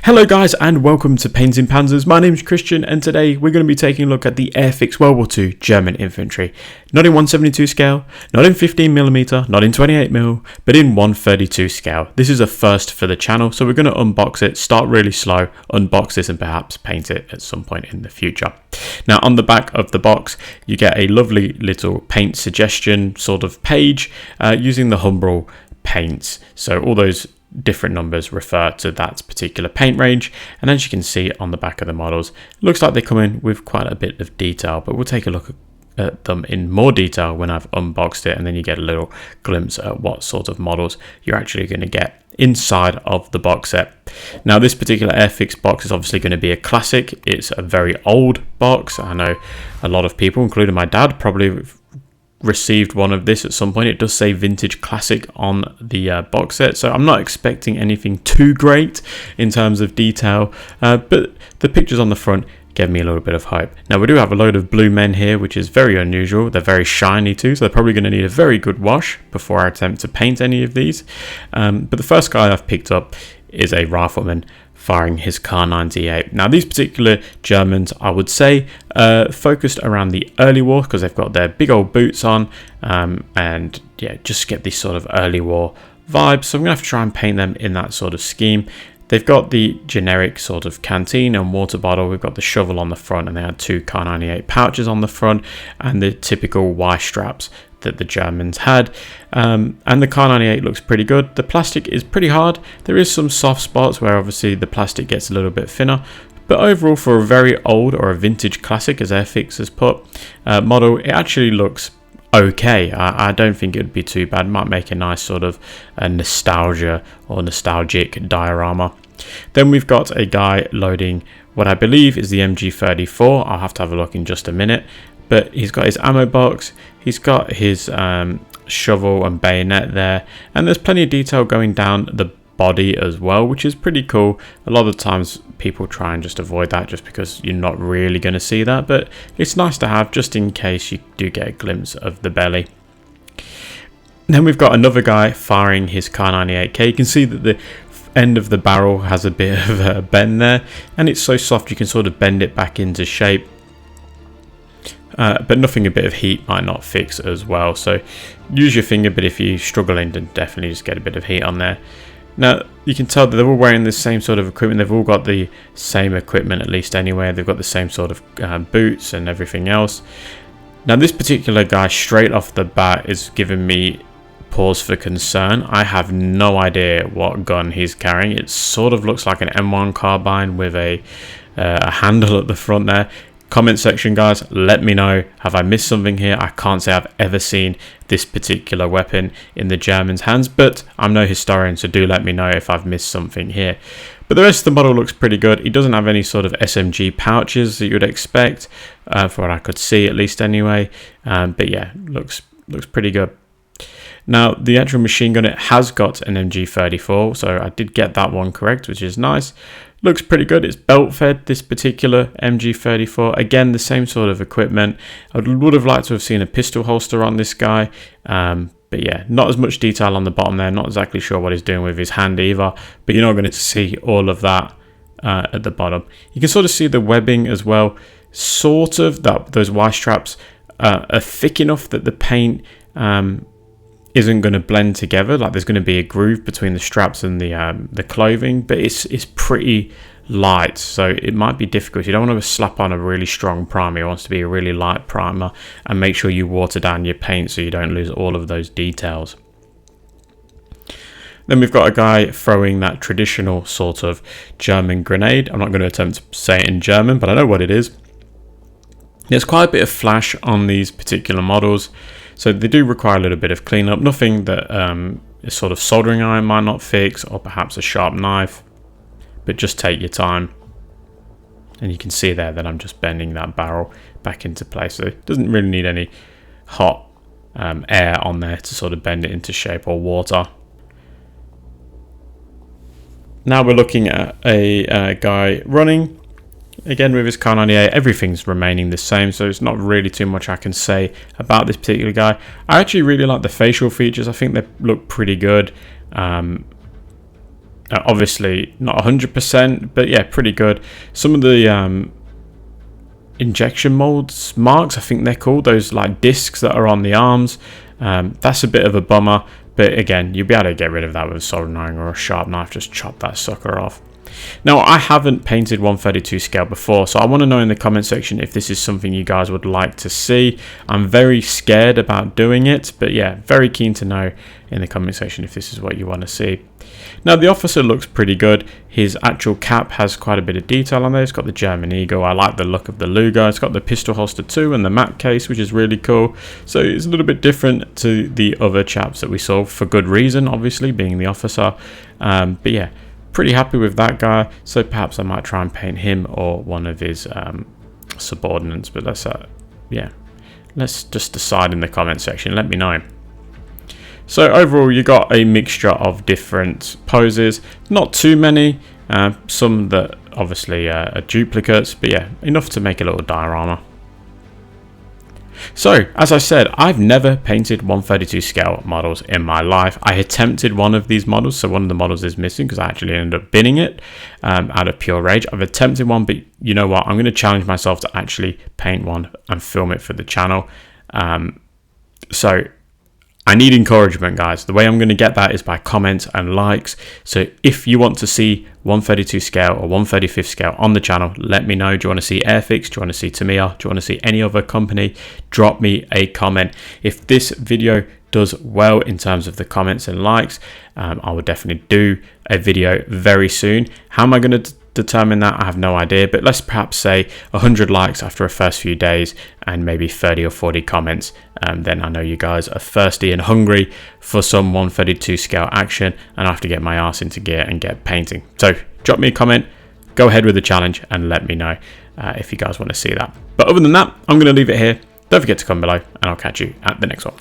Hello guys and welcome to Painting Panzers. My name's Christian and today we're going to be taking a look at the Airfix World War II German infantry. Not in 1/72 scale, not in 15mm, not in 28mm, but in 1/32 scale. This is a first for the channel, so we're going to unbox it, start really slow, unbox this and perhaps paint it at some point in the future. Now on the back of the box you get a lovely little paint suggestion sort of page using the Humbrol paints. So all those different numbers refer to that particular paint range, and as you can see on the back of the models, it looks like they come in with quite a bit of detail, but we'll take a look at them in more detail when I've unboxed it, and then you get a little glimpse at what sort of models you're actually going to get inside of the box set. Now this particular Airfix box is obviously going to be a classic. It's a very old box. I know a lot of people, including my dad, probably received one of this at some point. It does say vintage classic on the box set, so I'm not expecting anything too great in terms of detail, but the pictures on the front gave me a little bit of hope. Now we do have a load of blue men here, which is very unusual. They're very shiny too, so they're probably going to need a very good wash before I attempt to paint any of these, but the first guy I've picked up is a rifleman firing his Kar 98. Now these particular Germans, I would say, focused around the early war because they've got their big old boots on, and yeah, just get this sort of early war vibe. So I'm gonna have to try and paint them in that sort of scheme. They've got the generic sort of canteen and water bottle. We've got the shovel on the front, and they had two Kar 98 pouches on the front, and the typical Y straps that the Germans had, and the Kar 98 looks pretty good. The plastic is pretty hard. There is some soft spots where obviously the plastic gets a little bit thinner, but overall for a very old or a vintage classic, as Airfix has put, model, it actually looks okay. I don't think it would be too bad. Might make a nice sort of nostalgia or nostalgic diorama. Then we've got a guy loading what I believe is the MG34. I'll have to have a look in just a minute, but he's got his ammo box, he's got his shovel and bayonet there, and there's plenty of detail going down the body as well, which is pretty cool. A lot of the times people try and just avoid that just because you're not really going to see that, but it's nice to have just in case you do get a glimpse of the belly. Then we've got another guy firing his Kar 98K. You can see that the end of the barrel has a bit of a bend there, and it's so soft you can sort of bend it back into shape. But nothing a bit of heat might not fix as well, so use your finger, but if you're struggling, then definitely just get a bit of heat on there. Now you can tell that they're all wearing the same sort of equipment. They've all got the same equipment, at least anyway. They've got the same sort of boots and everything else. Now this particular guy straight off the bat is giving me pause for concern. I have no idea what gun he's carrying. It sort of looks like an M1 carbine with a handle at the front there. Comment section guys, let me know, have I missed something here? I can't say I've ever seen this particular weapon in the Germans' hands, but I'm no historian, so do let me know if I've missed something here. But the rest of the model looks pretty good. He doesn't have any sort of SMG pouches that you would expect, for what I could see at least anyway, but yeah, looks pretty good. Now the actual machine gun, it has got an MG34, so I did get that one correct, which is nice. Looks pretty good. It's belt fed, this particular MG34. Again, the same sort of equipment. I would have liked to have seen a pistol holster on this guy, but yeah, not as much detail on the bottom there. Not exactly sure what he's doing with his hand either, but you're not going to see all of that at the bottom. You can sort of see the webbing as well, sort of, that those Y straps are thick enough that the paint isn't going to blend together. Like there's going to be a groove between the straps and the clothing, but it's pretty light, so it might be difficult. You don't want to slap on a really strong primer. It wants to be a really light primer, and make sure you water down your paint so you don't lose all of those details. Then we've got a guy throwing that traditional sort of German grenade. I'm not going to attempt to say it in German, but I know what it is. There's quite a bit of flash on these particular models, so they do require a little bit of cleanup. Nothing that a sort of soldering iron might not fix, or perhaps a sharp knife, but just take your time. And you can see there that I'm just bending that barrel back into place, so it doesn't really need any hot air on there to sort of bend it into shape, or water. Now we're looking at a guy running. Again, with his Kar 98, everything's remaining the same, so it's not really too much I can say about this particular guy. I actually really like the facial features. I think they look pretty good. Obviously not 100%, but yeah, pretty good. Some of the injection molds marks, I think they're called, those like discs that are on the arms, that's a bit of a bummer, but again, you'll be able to get rid of that with a soldering iron or a sharp knife. Just chop that sucker off. Now, I haven't painted 132 scale before, so I want to know in the comment section if this is something you guys would like to see. I'm very scared about doing it, but yeah, very keen to know in the comment section if this is what you want to see. Now, the officer looks pretty good. His actual cap has quite a bit of detail on there. It's got the German eagle. I like the look of the Luger. It's got the pistol holster too and the map case, which is really cool. So it's a little bit different to the other chaps that we saw, for good reason, obviously, being the officer. But yeah, pretty happy with that guy. So perhaps I might try and paint him or one of his subordinates. But let's just decide in the comment section. Let me know. So overall, you got a mixture of different poses, not too many, some that obviously are duplicates, but yeah, enough to make a little diorama. So, as I said, I've never painted 132 scale models in my life. I attempted one of these models, so one of the models is missing because I actually ended up binning it out of pure rage. I've attempted one, but you know what? I'm going to challenge myself to actually paint one and film it for the channel. So I need encouragement, guys. The way I'm going to get that is by comments and likes. So if you want to see 132 scale or 135th scale on the channel, let me know. Do you want to see Airfix? Do you want to see Tamiya? Do you want to see any other company? Drop me a comment. If this video does well in terms of the comments and likes, I will definitely do a video very soon. How am I going to determine that? I have no idea, but let's perhaps say 100 likes after a first few days and maybe 30 or 40 comments. Then I know you guys are thirsty and hungry for some 132 scale action, and I have to get my ass into gear and get painting. So drop me a comment, go ahead with the challenge, and let me know if you guys want to see that. But other than that, I'm going to leave it here. Don't forget to comment below, and I'll catch you at the next one.